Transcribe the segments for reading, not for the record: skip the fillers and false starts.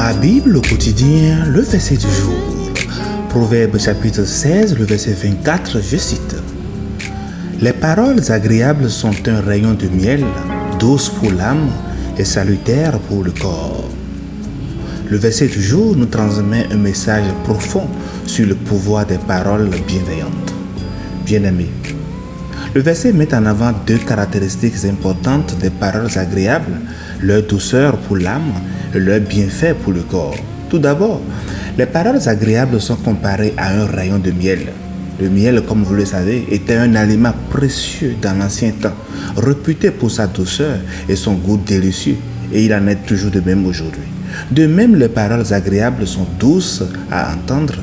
Ma Bible au quotidien, le verset du jour. Proverbe chapitre 16, le verset 24, je cite. Les paroles agréables sont un rayon de miel, douces pour l'âme et salutaires pour le corps. Le verset du jour nous transmet un message profond sur le pouvoir des paroles bienveillantes. Bien-aimés, le verset met en avant deux caractéristiques importantes des paroles agréables, leur douceur pour l'âme et leur bienfait pour le corps. Tout d'abord, les paroles agréables sont comparées à un rayon de miel. Le miel, comme vous le savez, était un aliment précieux dans l'ancien temps, réputé pour sa douceur et son goût délicieux, et il en est toujours de même aujourd'hui. De même, les paroles agréables sont douces à entendre,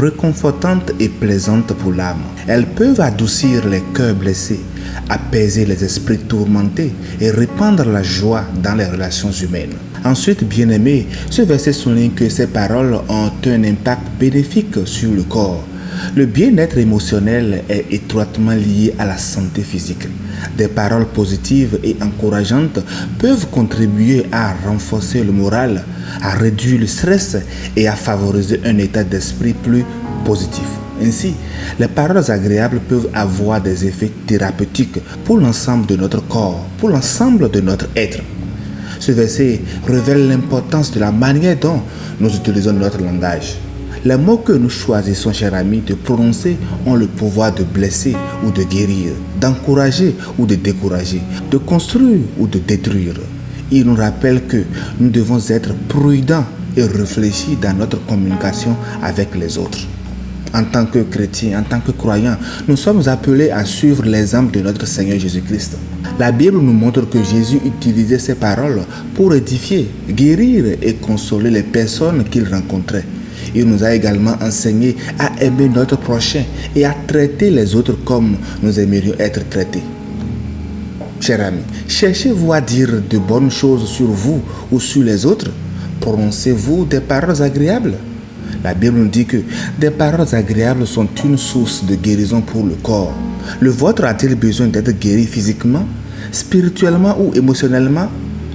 réconfortantes et plaisantes pour l'âme. Elles peuvent adoucir les cœurs blessés, apaiser les esprits tourmentés et répandre la joie dans les relations humaines. Ensuite, bien-aimés, ce verset souligne que ces paroles ont un impact bénéfique sur le corps. Le bien-être émotionnel est étroitement lié à la santé physique. Des paroles positives et encourageantes peuvent contribuer à renforcer le moral, à réduire le stress et à favoriser un état d'esprit plus positif. Ainsi, les paroles agréables peuvent avoir des effets thérapeutiques pour l'ensemble de notre corps, pour l'ensemble de notre être. Ce verset révèle l'importance de la manière dont nous utilisons notre langage. Les mots que nous choisissons, chers amis, de prononcer ont le pouvoir de blesser ou de guérir, d'encourager ou de décourager, de construire ou de détruire. Il nous rappelle que nous devons être prudents et réfléchis dans notre communication avec les autres. En tant que chrétiens, en tant que croyants, nous sommes appelés à suivre l'exemple de notre Seigneur Jésus-Christ. La Bible nous montre que Jésus utilisait ses paroles pour édifier, guérir et consoler les personnes qu'il rencontrait. Il nous a également enseigné à aimer notre prochain et à traiter les autres comme nous aimerions être traités. Chers amis, cherchez-vous à dire de bonnes choses sur vous ou sur les autres? Prononcez-vous des paroles agréables? La Bible nous dit que des paroles agréables sont une source de guérison pour le corps. Le vôtre a-t-il besoin d'être guéri physiquement, spirituellement ou émotionnellement?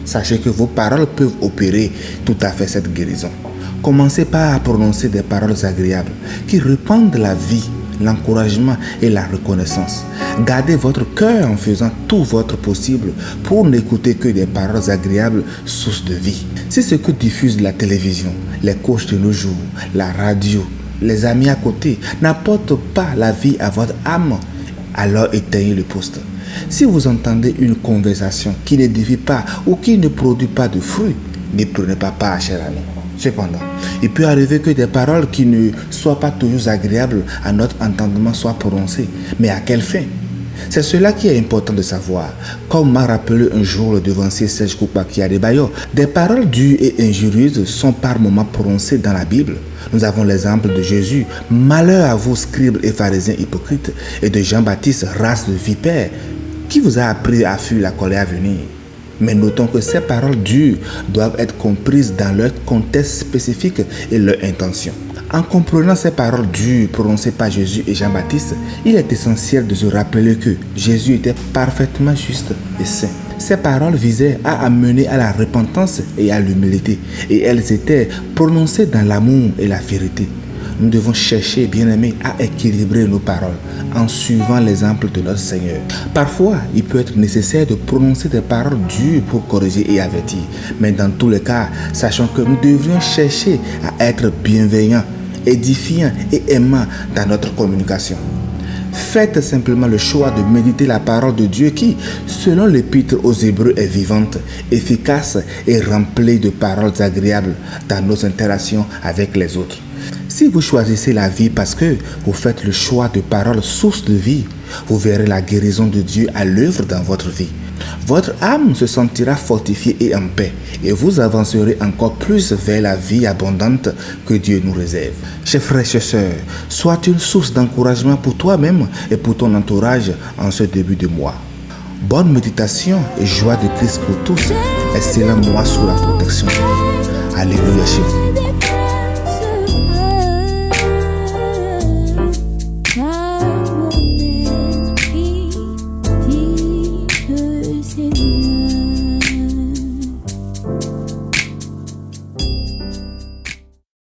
Sachez que vos paroles peuvent opérer tout à fait cette guérison. Commencez par prononcer des paroles agréables qui répandent la vie, l'encouragement et la reconnaissance. Gardez votre cœur en faisant tout votre possible pour n'écouter que des paroles agréables, sources de vie. Si ce que diffuse la télévision, les coachs de nos jours, la radio, les amis à côté n'apportent pas la vie à votre âme, alors éteignez le poste. Si vous entendez une conversation qui n'édifie pas ou qui ne produit pas de fruits, n'y prenez pas part, chers amis. Cependant, il peut arriver que des paroles qui ne soient pas toujours agréables à notre entendement soient prononcées. Mais à quelle fin? C'est cela qui est important de savoir. Comme m'a rappelé un jour le devancier Serge Koupakia Adebayo, des paroles dures et injurieuses sont par moments prononcées dans la Bible. Nous avons l'exemple de Jésus, « Malheur à vous, scribes et pharisiens hypocrites » et de Jean-Baptiste, « Race de vipères » qui vous a appris à fuir la colère à venir. Mais notons que ces paroles dures doivent être comprises dans leur contexte spécifique et leur intention. En comprenant ces paroles dures prononcées par Jésus et Jean-Baptiste, il est essentiel de se rappeler que Jésus était parfaitement juste et saint. Ces paroles visaient à amener à la repentance et à l'humilité, et elles étaient prononcées dans l'amour et la vérité. Nous devons chercher, bien-aimés, à équilibrer nos paroles en suivant l'exemple de notre Seigneur. Parfois, il peut être nécessaire de prononcer des paroles dures pour corriger et avertir. Mais dans tous les cas, sachons que nous devrions chercher à être bienveillants, édifiants et aimants dans notre communication. Faites simplement le choix de méditer la parole de Dieu qui, selon l'épître aux Hébreux, est vivante, efficace et remplie de paroles agréables dans nos interactions avec les autres. Si vous choisissez la vie parce que vous faites le choix de paroles sources de vie, vous verrez la guérison de Dieu à l'œuvre dans votre vie. Votre âme se sentira fortifiée et en paix, et vous avancerez encore plus vers la vie abondante que Dieu nous réserve. Chers frères et sœurs, sois une source d'encouragement pour toi-même et pour ton entourage en ce début de mois. Bonne méditation et joie de Christ pour tous. Excellent mois sous la protection de Dieu. Alléluia chez vous.